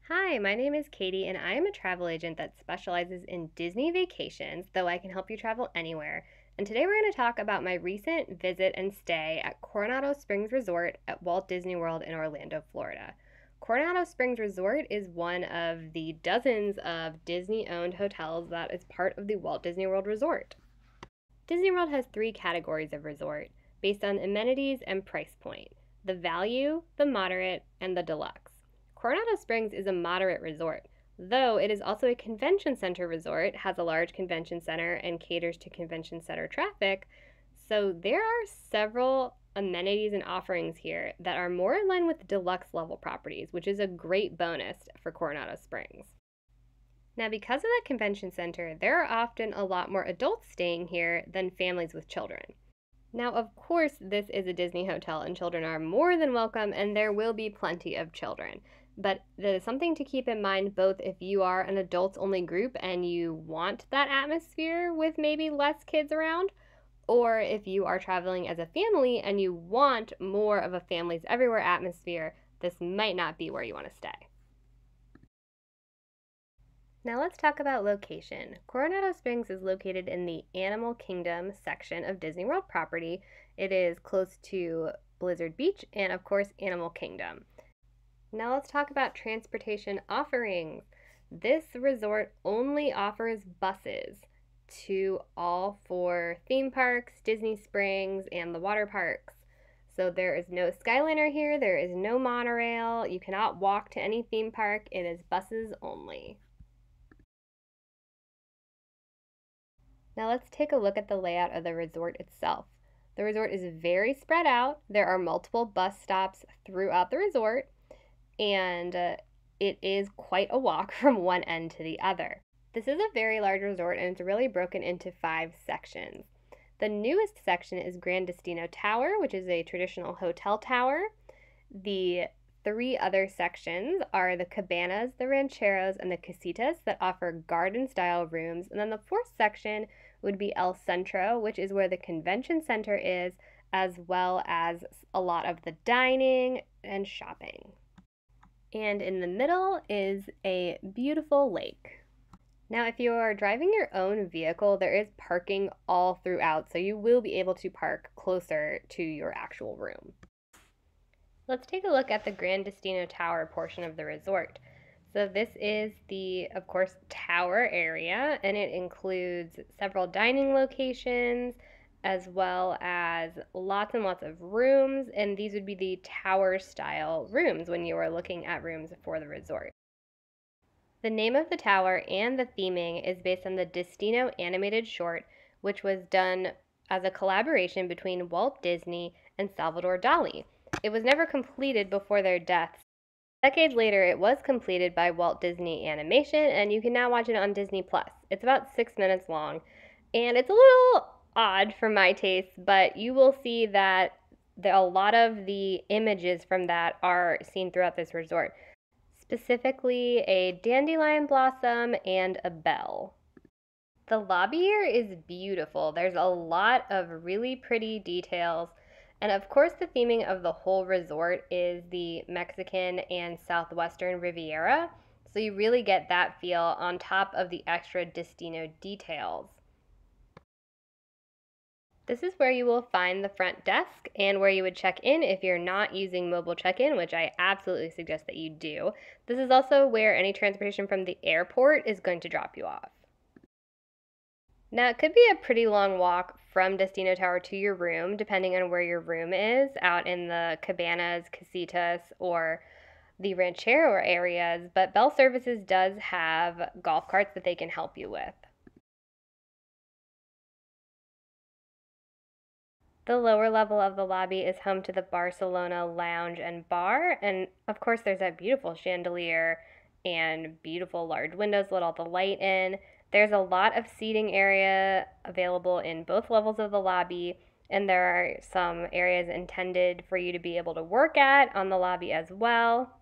Hi, my name is Katie, and I am a travel agent that specializes in Disney vacations, though I can help you travel anywhere. And today we're going to talk about my recent visit and stay at Coronado Springs Resort at Walt Disney World in Orlando, Florida. Coronado Springs Resort is one of the dozens of Disney owned hotels that is part of the Walt Disney World Resort. Disney World has three categories of resort based on amenities and price point: the value, the moderate, and the deluxe. Coronado Springs is a moderate resort, though it is also a convention center resort, has a large convention center, and caters to convention center traffic. So there are several amenities and offerings here that are more in line with deluxe level properties, which is a great bonus for Coronado Springs. Now, because of that convention center, there are often a lot more adults staying here than families with children. Now, of course, this is a Disney hotel and children are more than welcome, and there will be plenty of children. But there's something to keep in mind both if you are an adults only group and you want that atmosphere with maybe less kids around, or if you are traveling as a family and you want more of a families everywhere atmosphere, this might not be where you want to stay. Now let's talk about location. Coronado Springs is located in the Animal Kingdom section of Disney World property. It is close to Blizzard Beach and, of course, Animal Kingdom. Now let's talk about transportation offerings. This resort only offers buses to all four theme parks, Disney Springs, and the water parks. So there is no Skyliner here, there is no monorail, you cannot walk to any theme park, it is buses only. Now let's take a look at the layout of the resort itself. The resort is very spread out. There are multiple bus stops throughout the resort, and it is quite a walk from one end to the other. This is a very large resort, and it's really broken into 5 sections. The newest section is Grand Destino Tower, which is a traditional hotel tower. The 3 other sections are the cabanas, the rancheros, and the casitas that offer garden-style rooms. And then the 4th section would be El Centro, which is where the convention center is, as well as a lot of the dining and shopping. And in the middle is a beautiful lake. Now, if you are driving your own vehicle, there is parking all throughout, so you will be able to park closer to your actual room. Let's take a look at the Grand Destino Tower portion of the resort. So this is the, of course, tower area, and it includes several dining locations as well as lots and lots of rooms, and these would be the tower style rooms when you are looking at rooms for the resort. The name of the tower and the theming is based on the Destino animated short, which was done as a collaboration between Walt Disney and Salvador Dali. It was never completed before their deaths. Decades later, it was completed by Walt Disney Animation, and you can now watch it on Disney+. It's about 6 minutes long, and it's a little odd for my taste, but you will see that a lot of the images from that are seen throughout this resort, specifically a dandelion blossom and a bell. The lobby here is beautiful. There's a lot of really pretty details. And of course, the theming of the whole resort is the Mexican and Southwestern Riviera. So you really get that feel on top of the extra Destino details. This is where you will find the front desk and where you would check in if you're not using mobile check-in, which I absolutely suggest that you do. This is also where any transportation from the airport is going to drop you off. Now, it could be a pretty long walk from Destino Tower to your room, depending on where your room is, out in the cabanas, casitas, or the ranchero areas, but Bell Services does have golf carts that they can help you with. The lower level of the lobby is home to the Barcelona Lounge and Bar, and of course there's that beautiful chandelier and beautiful large windows let all the light in. There's a lot of seating area available in both levels of the lobby, and there are some areas intended for you to be able to work at on the lobby as well.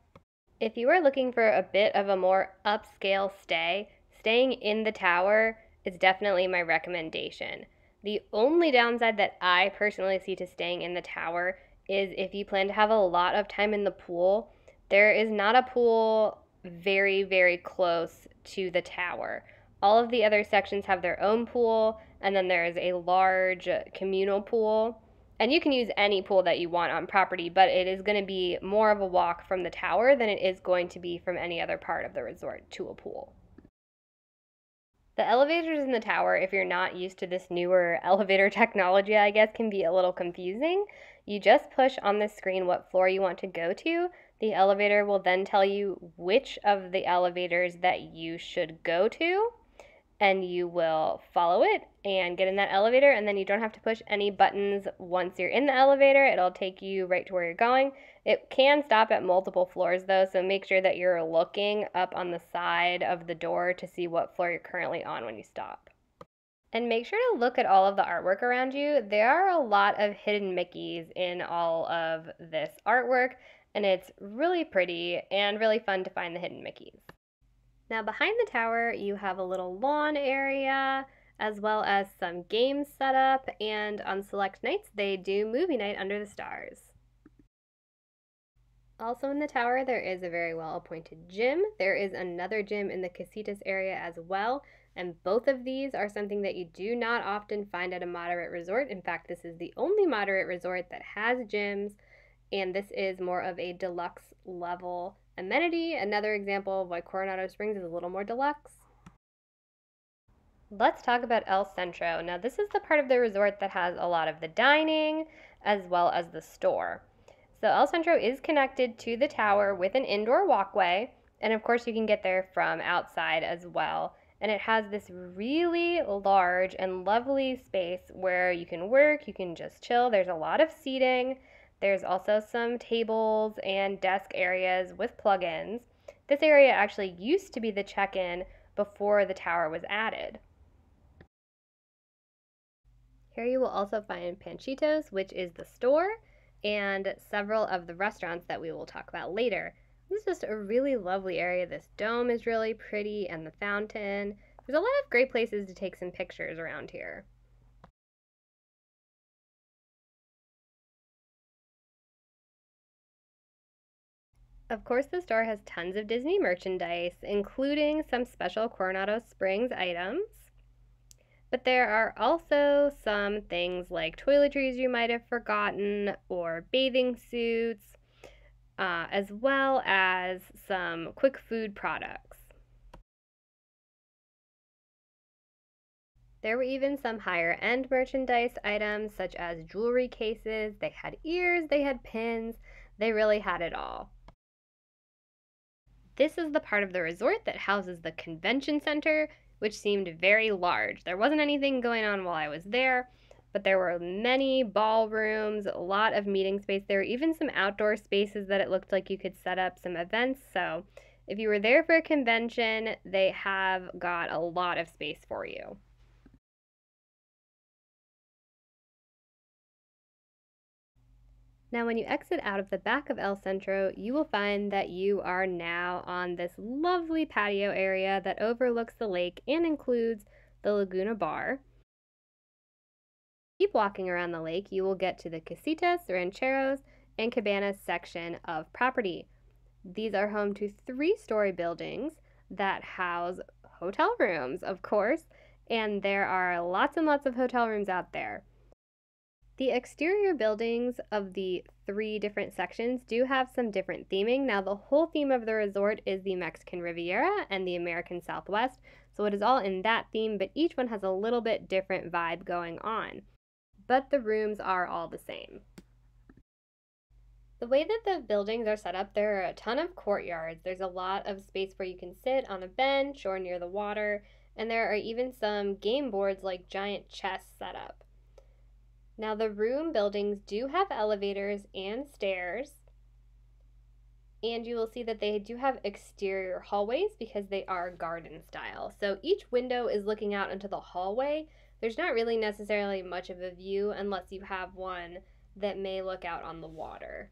If you are looking for a bit of a more upscale stay, staying in the tower is definitely my recommendation. The only downside that I personally see to staying in the tower is if you plan to have a lot of time in the pool. There is not a pool very, very close to the tower. All of the other sections have their own pool, and then there is a large communal pool. And you can use any pool that you want on property, but it is going to be more of a walk from the tower than it is going to be from any other part of the resort to a pool. The elevators in the tower, if you're not used to this newer elevator technology, I guess, can be a little confusing. You just push on the screen what floor you want to go to. The elevator will then tell you which of the elevators that you should go to, and you will follow it and get in that elevator, and then you don't have to push any buttons once you're in the elevator. It'll take you right to where you're going. It can stop at multiple floors though, so make sure that you're looking up on the side of the door to see what floor you're currently on when you stop. And make sure to look at all of the artwork around you. There are a lot of hidden Mickeys in all of this artwork, and it's really pretty and really fun to find the hidden Mickeys. Now behind the tower you have a little lawn area as well as some games set up, and on select nights they do movie night under the stars. Also in the tower there is a very well appointed gym. There is another gym in the casitas area as well, and both of these are something that you do not often find at a moderate resort. In fact, this is the only moderate resort that has gyms, and this is more of a deluxe level amenity. Another example of why Coronado Springs is a little more deluxe. Let's talk about El Centro. Now this is the part of the resort that has a lot of the dining as well as the store. So El Centro is connected to the tower with an indoor walkway, and of course you can get there from outside as well. And it has this really large and lovely space where you can work, you can just chill. There's a lot of seating. There's also some tables and desk areas with plug-ins. This area actually used to be the check-in before the tower was added. Here you will also find Panchitos, which is the store, and several of the restaurants that we will talk about later. This is just a really lovely area. This dome is really pretty, and the fountain. There's a lot of great places to take some pictures around here. Of course, the store has tons of Disney merchandise, including some special Coronado Springs items. But there are also some things like toiletries you might have forgotten, or bathing suits, as well as some quick food products. There were even some higher end merchandise items such as jewelry cases. They had ears, they had pins, they really had it all. This is the part of the resort that houses the convention center, which seemed very large. There wasn't anything going on while I was there, but there were many ballrooms, a lot of meeting space. There were even some outdoor spaces that it looked like you could set up some events. So if you were there for a convention, they have got a lot of space for you. Now, when you exit out of the back of El Centro, you will find that you are now on this lovely patio area that overlooks the lake and includes the Laguna Bar. Keep walking around the lake, you will get to the Casitas, Rancheros, and Cabanas section of property. These are home to 3-story buildings that house hotel rooms, of course, and there are lots and lots of hotel rooms out there. The exterior buildings of the 3 different sections do have some different theming. Now, the whole theme of the resort is the Mexican Riviera and the American Southwest, so it is all in that theme, but each one has a little bit different vibe going on. But the rooms are all the same. The way that the buildings are set up, there are a ton of courtyards. There's a lot of space where you can sit on a bench or near the water, and there are even some game boards like giant chess set up. Now, the room buildings do have elevators and stairs, and you will see that they do have exterior hallways because they are garden style. So each window is looking out into the hallway. There's not really necessarily much of a view unless you have one that may look out on the water.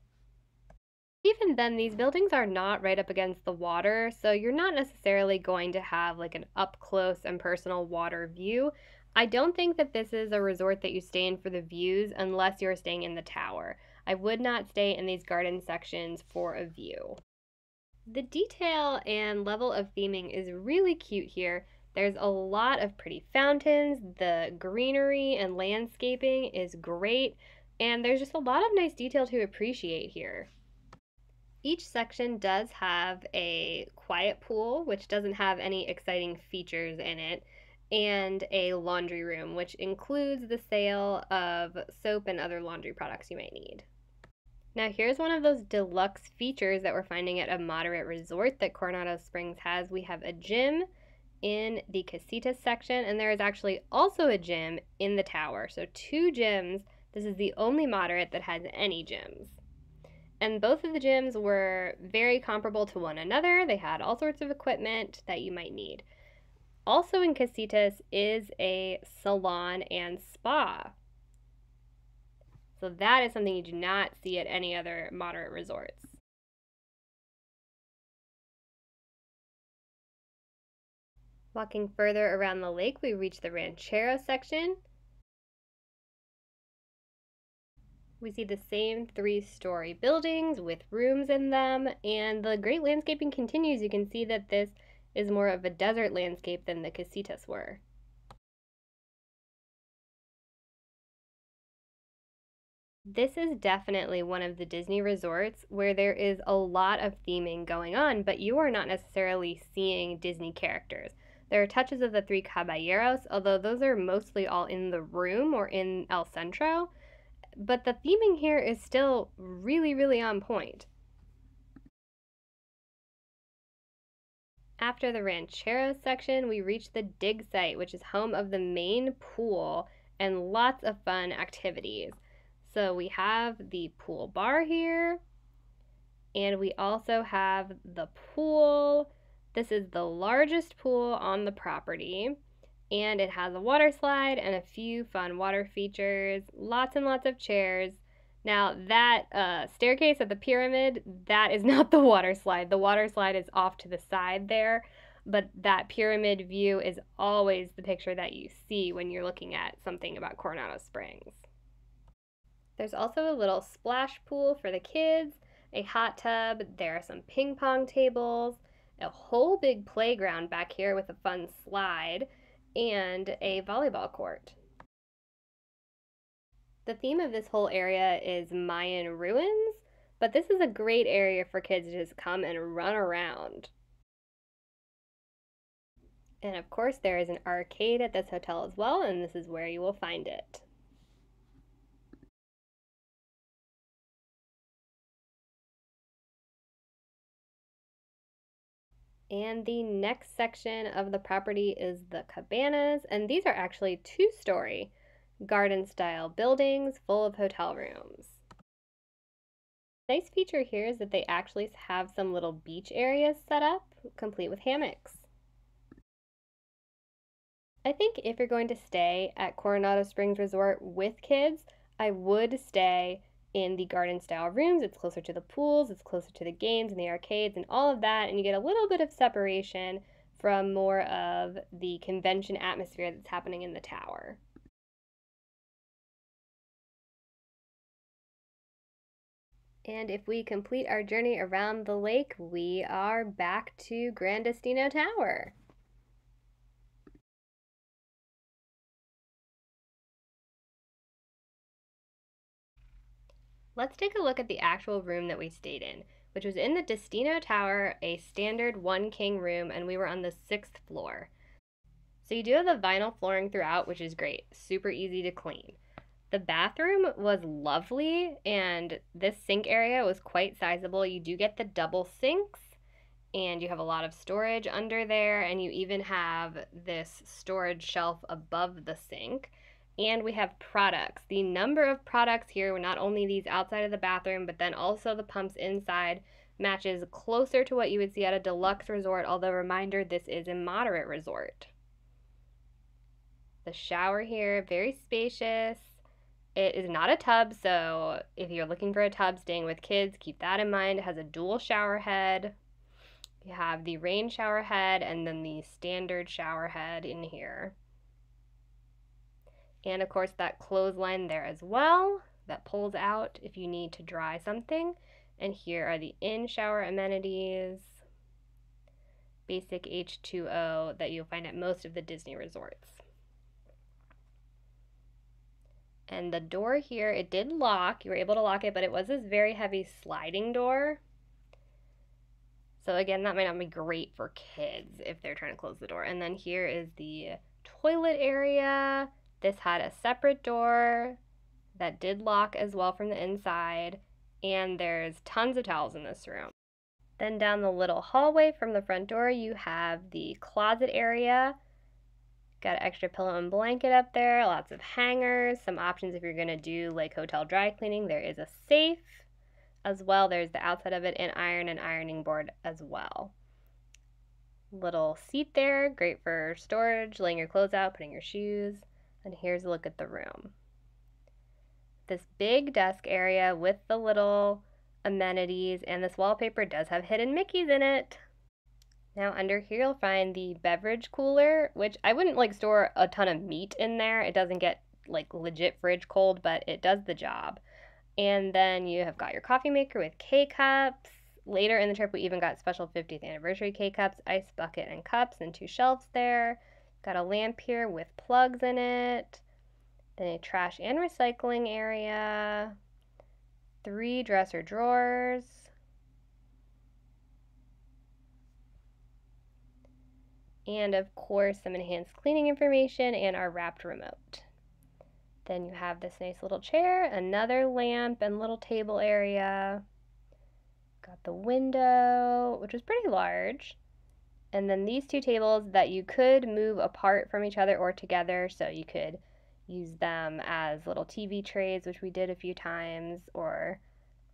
Even then, these buildings are not right up against the water, so you're not necessarily going to have like an up close and personal water view. I don't think that this is a resort that you stay in for the views unless you're staying in the tower. I would not stay in these garden sections for a view. The detail and level of theming is really cute here. There's a lot of pretty fountains, the greenery and landscaping is great, and there's just a lot of nice detail to appreciate here. Each section does have a quiet pool, which doesn't have any exciting features in it, and a laundry room, which includes the sale of soap and other laundry products you might need. Now here's one of those deluxe features that we're finding at a moderate resort that Coronado Springs has. We have a gym in the casitas section, and there is actually also a gym in the tower. So 2 gyms. This is the only moderate that has any gyms. And both of the gyms were very comparable to one another. They had all sorts of equipment that you might need. Also in casitas is a salon and spa. So that is something you do not see at any other moderate resorts. Walking further around the lake, we reach the ranchero section. We see the same 3-story buildings with rooms in them, and the great landscaping continues. You can see that this is more of a desert landscape than the casitas were. This is definitely one of the Disney resorts where there is a lot of theming going on, but you are not necessarily seeing Disney characters. There are touches of the 3 caballeros, although those are mostly all in the room or in El Centro, but the theming here is still really, really on point. After the ranchero section, we reach the dig site, which is home of the main pool and lots of fun activities. So we have the pool bar here, and we also have the pool. This is the largest pool on the property, and it has a water slide and a few fun water features, lots and lots of chairs. Now that staircase at the pyramid, that is not the water slide. The water slide is off to the side there, but that pyramid view is always the picture that you see when you're looking at something about Coronado Springs. There's also a little splash pool for the kids, a hot tub, there are some ping pong tables, a whole big playground back here with a fun slide, and a volleyball court. The theme of this whole area is Mayan ruins, but this is a great area for kids to just come and run around. And of course, there is an arcade at this hotel as well, and this is where you will find it. And the next section of the property is the cabanas, and these are actually 2-story garden-style buildings full of hotel rooms. Nice feature here is that they actually have some little beach areas set up, complete with hammocks. I think if you're going to stay at Coronado Springs Resort with kids, I would stay in the garden style rooms. It's closer to the pools, it's closer to the games and the arcades and all of that, and you get a little bit of separation from more of the convention atmosphere that's happening in the tower. And if we complete our journey around the lake, we are back to Grand Destino Tower. Let's take a look at the actual room that we stayed in, which was in the Destino Tower, a standard 1-king room, and we were on the 6th floor. So you do have the vinyl flooring throughout, which is great, super easy to clean. The bathroom was lovely, and this sink area was quite sizable. You do get the double sinks, and you have a lot of storage under there, and you even have this storage shelf above the sink. And we have products. The number of products here were not only these outside of the bathroom, but then also the pumps inside matches closer to what you would see at a deluxe resort, although reminder, this is a moderate resort. The shower here, very spacious. It is not a tub, so if you're looking for a tub staying with kids, keep that in mind. It has a dual shower head. You have the rain shower head and then the standard shower head in here. And of course that clothesline there as well that pulls out if you need to dry something. And here are the in-shower amenities. basic H2O that you'll find at most of the Disney resorts. And the door here, it did lock. You were able to lock it, but it was this very heavy sliding door. So again, that might not be great for kids if they're trying to close the door. And then here is the toilet area. This had a separate door that did lock as well from the inside. And there's tons of towels in this room. Then down the little hallway from the front door, you have the closet area. Got an extra pillow and blanket up there, lots of hangers, some options if you're going to do like hotel dry cleaning. There is a safe as well. There's the outside of it, an iron and ironing board as well. Little seat there, great for storage, laying your clothes out, putting your shoes. And here's a look at the room. This big desk area with the little amenities, and this wallpaper does have hidden Mickeys in it. Now under here you'll find the beverage cooler, which I wouldn't like store a ton of meat in there. It doesn't get like legit fridge cold, but it does the job. And then you have got your coffee maker with K-cups. Later in the trip we even got special 50th anniversary K-cups, ice bucket and cups, and 2 shelves there. Got a lamp here with plugs in it. Then a trash and recycling area. 3 dresser drawers. And of course some enhanced cleaning information and our wrapped remote. Then you have this nice little chair, another lamp and little table area. Got the window, which is pretty large. And then these 2 tables that you could move apart from each other or together, so you could use them as little TV trays, which we did a few times, or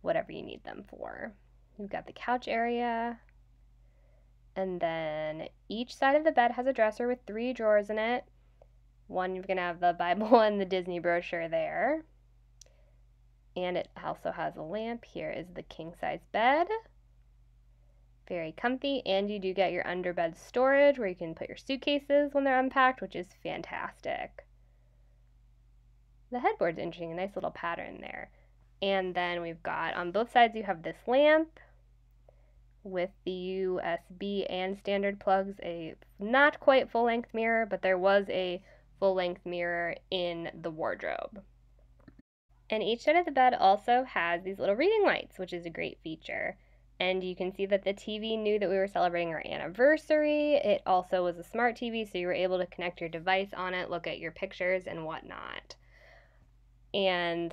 whatever you need them for. You've got the couch area. And then each side of the bed has a dresser with 3 drawers in it. One, you're going to have the Bible and the Disney brochure there. And it also has a lamp. Here is the king-size bed. Very comfy. And you do get your underbed storage where you can put your suitcases when they're unpacked, which is fantastic. The headboard's interesting, a nice little pattern there. And then we've got, on both sides, you have this lamp with the USB and standard plugs, a not quite full-length mirror, but there was a full-length mirror in the wardrobe. And each side of the bed also has these little reading lights, which is a great feature. And you can see that the TV knew that we were celebrating our anniversary. It also was a smart TV, so you were able to connect your device on it, look at your pictures and whatnot. And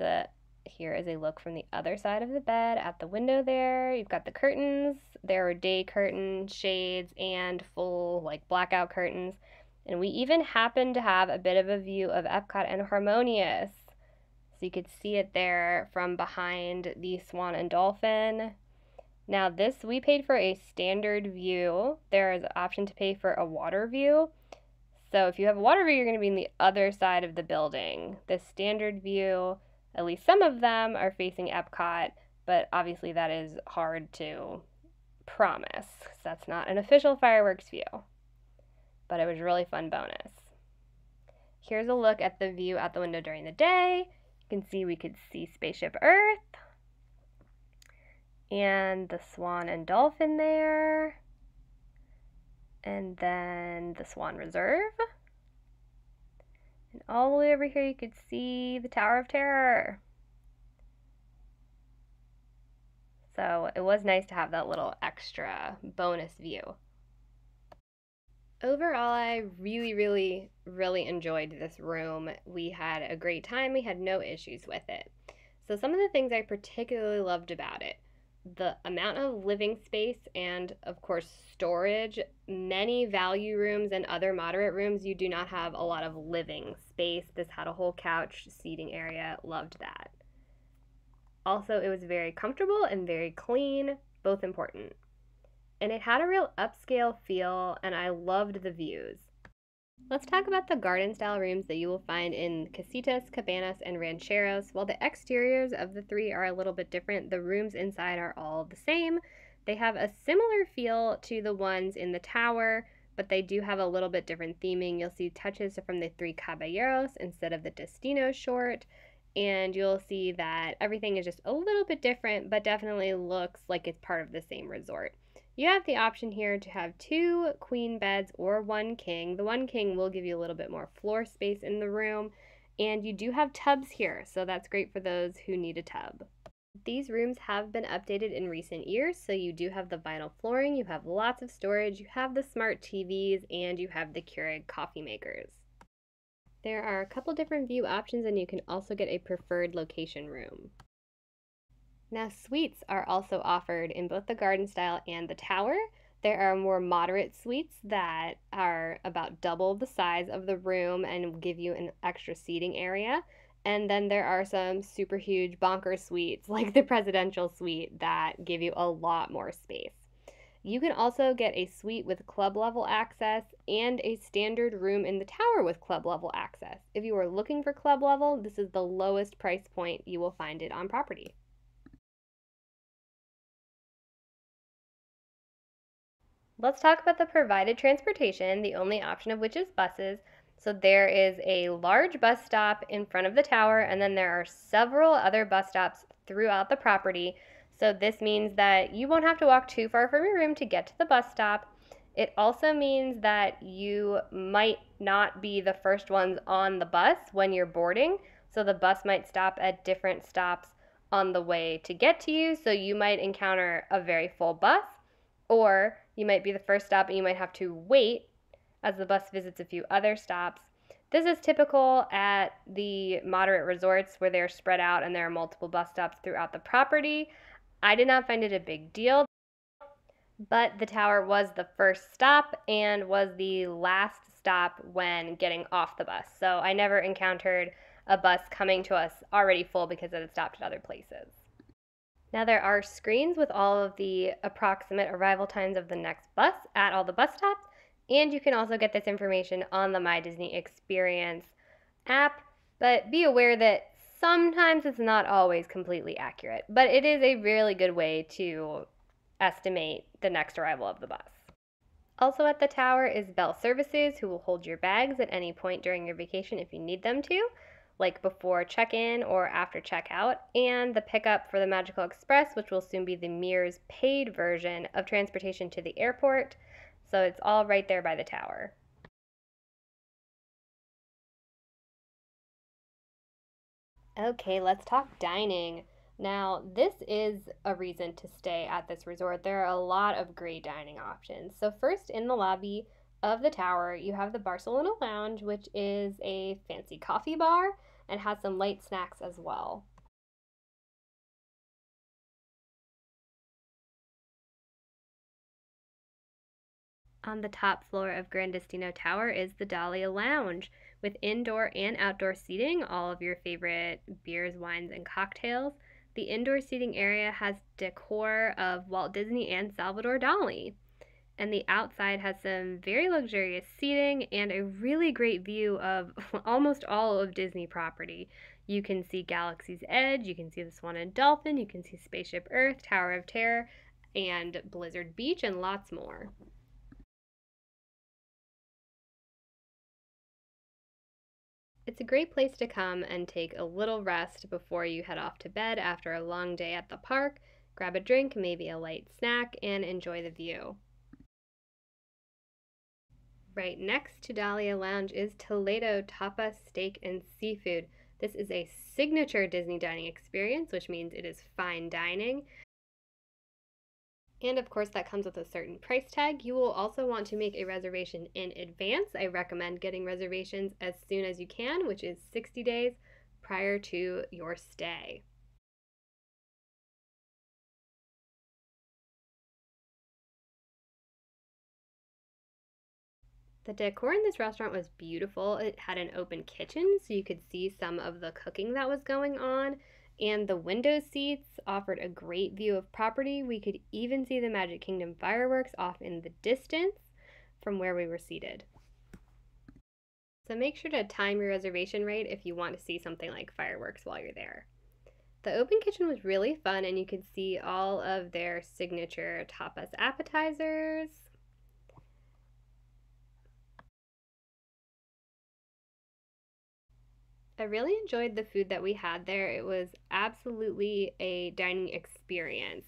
here is a look from the other side of the bed at the window there. You've got the curtains. There are day curtains, shades, and full like blackout curtains. And we even happen to have a bit of a view of Epcot and Harmonious. So you could see it there from behind the Swan and Dolphin. Now this, we paid for a standard view. There is an option to pay for a water view. So if you have a water view, you're going to be in the other side of the building. The standard view, at least some of them are facing Epcot, but obviously that is hard to promise. That's not an official fireworks view, but it was a really fun bonus. Here's a look at the view out the window during the day. You can see we could see Spaceship Earth and the Swan and Dolphin there, and then the Swan Reserve. And all the way over here you could see the Tower of Terror. So it was nice to have that little extra bonus view. Overall, I really enjoyed this room. We had a great time. We had no issues with it. So some of the things I particularly loved about it: the amount of living space and, of course, storage. Many value rooms and other moderate rooms, you do not have a lot of living space. This had a whole couch seating area. Loved that. Also, it was very comfortable and very clean, both important. And it had a real upscale feel, and I loved the views. Let's talk about the garden-style rooms that you will find in Casitas, Cabanas, and Rancheros. While the exteriors of the 3 are a little bit different, the rooms inside are all the same. They have a similar feel to the ones in the tower, but they do have a little bit different theming. You'll see touches from the 3 Caballeros instead of the Destino short, and you'll see that everything is just a little bit different, but definitely looks like it's part of the same resort. You have the option here to have 2 queen beds or 1 king. The 1 king will give you a little bit more floor space in the room, and you do have tubs here, so that's great for those who need a tub. These rooms have been updated in recent years, so you do have the vinyl flooring, you have lots of storage, you have the smart TVs, and you have the Keurig coffee makers. There are a couple different view options, and you can also get a preferred location room. Now, suites are also offered in both the garden style and the tower. There are more moderate suites that are about double the size of the room and give you an extra seating area. And then there are some super huge bonker suites, like the presidential suite, that give you a lot more space. You can also get a suite with club level access and a standard room in the tower with club level access. If you are looking for club level, this is the lowest price point you will find it on property. Let's talk about the provided transportation, the only option of which is buses. So there is a large bus stop in front of the tower, and then there are several other bus stops throughout the property. So this means that you won't have to walk too far from your room to get to the bus stop. It also means that you might not be the first ones on the bus when you're boarding. So the bus might stop at different stops on the way to get to you. So you might encounter a very full bus, or you might be the first stop and you might have to wait as the bus visits a few other stops. This is typical at the moderate resorts where they're spread out and there are multiple bus stops throughout the property. I did not find it a big deal, but the tower was the first stop and was the last stop when getting off the bus. So I never encountered a bus coming to us already full because it had stopped at other places. Now there are screens with all of the approximate arrival times of the next bus at all the bus stops, and you can also get this information on the My Disney Experience app, but be aware that sometimes it's not always completely accurate, but it is a really good way to estimate the next arrival of the bus. Also at the tower is Bell Services, who will hold your bags at any point during your vacation if you need them to, like before check-in or after checkout, and the pickup for the Magical Express, which will soon be the Mirror's paid version of transportation to the airport. So it's all right there by the tower. Okay, let's talk dining. Now, this is a reason to stay at this resort. There are a lot of great dining options. So, first in the lobby of the tower, you have the Barcelona Lounge, which is a fancy coffee bar and has some light snacks as well. On the top floor of Grand Destino Tower is the Dahlia Lounge with indoor and outdoor seating, all of your favorite beers, wines, and cocktails. The indoor seating area has decor of Walt Disney and Salvador Dali. And the outside has some very luxurious seating and a really great view of almost all of Disney property. You can see Galaxy's Edge, you can see the Swan and Dolphin, you can see Spaceship Earth, Tower of Terror, and Blizzard Beach, and lots more. It's a great place to come and take a little rest before you head off to bed after a long day at the park. Grab a drink, maybe a light snack, and enjoy the view. Right next to Dahlia Lounge is Toledo Tapas Steak and Seafood. This is a signature Disney dining experience, which means it is fine dining. And of course, that comes with a certain price tag. You will also want to make a reservation in advance. I recommend getting reservations as soon as you can, which is 60 days prior to your stay. The decor in this restaurant was beautiful. It had an open kitchen, so you could see some of the cooking that was going on. And the window seats offered a great view of property. We could even see the Magic Kingdom fireworks off in the distance from where we were seated. So make sure to time your reservation right if you want to see something like fireworks while you're there. The open kitchen was really fun, and you could see all of their signature tapas appetizers. I really enjoyed the food that we had there. It was absolutely a dining experience.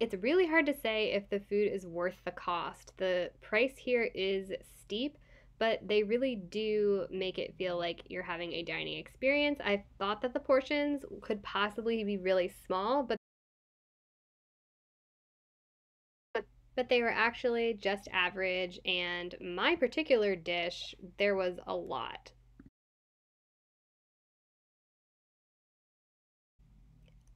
It's really hard to say if the food is worth the cost. The price here is steep, but they really do make it feel like you're having a dining experience. I thought that the portions could possibly be really small, but they were actually just average, and my particular dish, there was a lot.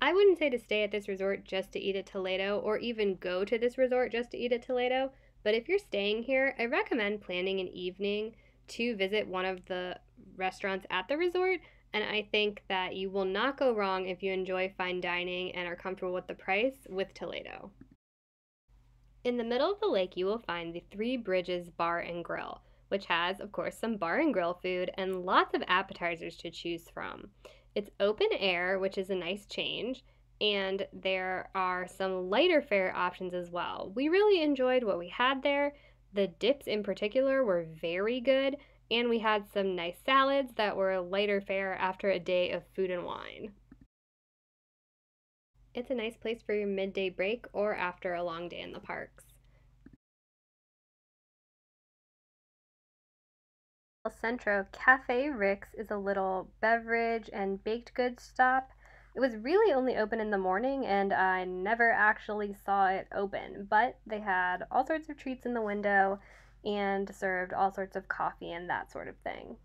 I wouldn't say to stay at this resort just to eat at Toledo or even go to this resort just to eat at Toledo, but if you're staying here, I recommend planning an evening to visit one of the restaurants at the resort, and I think that you will not go wrong if you enjoy fine dining and are comfortable with the price with Toledo. In the middle of the lake, you will find the Three Bridges Bar and Grill, which has, of course, some bar and grill food and lots of appetizers to choose from. It's open air, which is a nice change, and there are some lighter fare options as well. We really enjoyed what we had there. The dips in particular were very good, and we had some nice salads that were lighter fare after a day of food and wine. It's a nice place for your midday break or after a long day in the parks. El Centro Cafe Rick's is a little beverage and baked goods stop. It was really only open in the morning and I never actually saw it open, but they had all sorts of treats in the window and served all sorts of coffee and that sort of thing.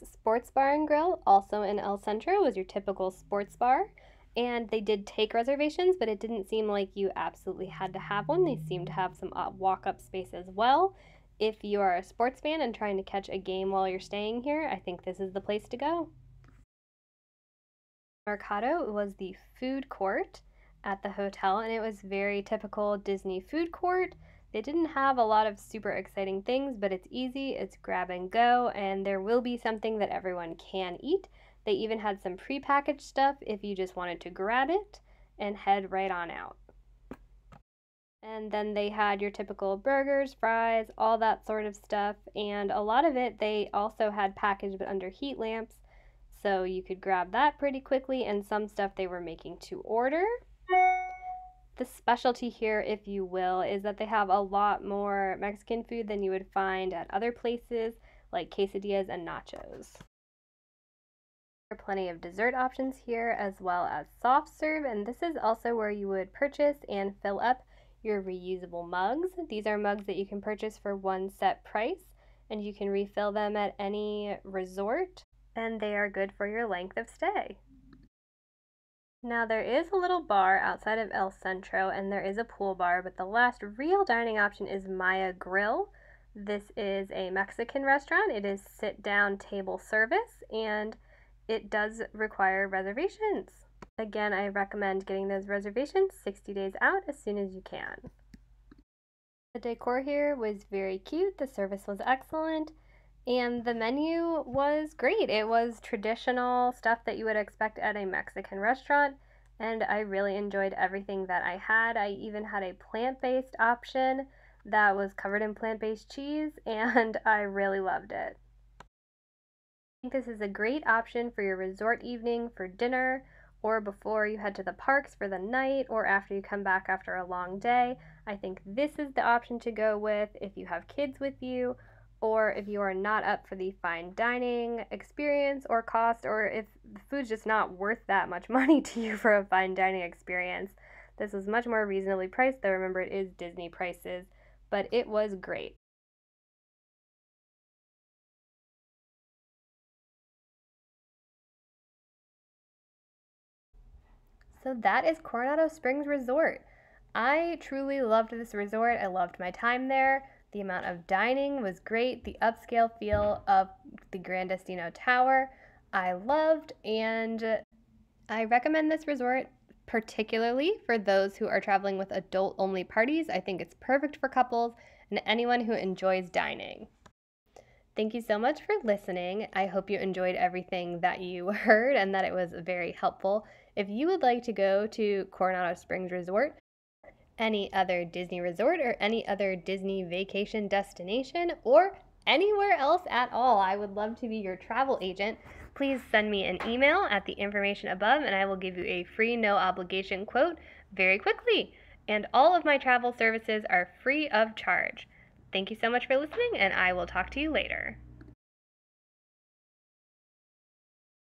Sports Bar and Grill, also in El Centro, was your typical sports bar. And they did take reservations, but it didn't seem like you absolutely had to have one. They seemed to have some walk up space as well. If you are a sports fan and trying to catch a game while you're staying here, I think this is the place to go. Mercado was the food court at the hotel, and it was very typical Disney food court. They didn't have a lot of super exciting things, but it's easy, it's grab and go, and there will be something that everyone can eat. They even had some prepackaged stuff if you just wanted to grab it and head right on out. And then they had your typical burgers, fries, all that sort of stuff, and a lot of it they also had packaged but under heat lamps, so you could grab that pretty quickly, and some stuff they were making to order. The specialty here, if you will, is that they have a lot more Mexican food than you would find at other places, like quesadillas and nachos. There are plenty of dessert options here as well as soft serve, and this is also where you would purchase and fill up your reusable mugs. These are mugs that you can purchase for one set price, and you can refill them at any resort, and they are good for your length of stay. Now there is a little bar outside of El Centro, and there is a pool bar, but the last real dining option is Maya Grill. This is a Mexican restaurant. It is sit-down table service, and it does require reservations. Again, I recommend getting those reservations 60 days out as soon as you can. The decor here was very cute, the service was excellent, and the menu was great. It was traditional stuff that you would expect at a Mexican restaurant, and I really enjoyed everything that I had. I even had a plant-based option that was covered in plant-based cheese, and I really loved it. I think this is a great option for your resort evening for dinner, or before you head to the parks for the night, or after you come back after a long day. I think this is the option to go with if you have kids with you, or if you are not up for the fine dining experience or cost, or if the food's just not worth that much money to you for a fine dining experience. This was much more reasonably priced, though remember it is Disney prices, but it was great. So that is Coronado Springs Resort. I truly loved this resort. I loved my time there. The amount of dining was great. The upscale feel of the Grand Destino Tower, I loved, and I recommend this resort particularly for those who are traveling with adult-only parties. I think it's perfect for couples and anyone who enjoys dining. Thank you so much for listening. I hope you enjoyed everything that you heard and that it was very helpful. If you would like to go to Coronado Springs Resort, any other Disney resort, or any other Disney vacation destination, or anywhere else at all, I would love to be your travel agent. Please send me an email at the information above and I will give you a free no obligation quote very quickly. And all of my travel services are free of charge. Thank you so much for listening, and I will talk to you later.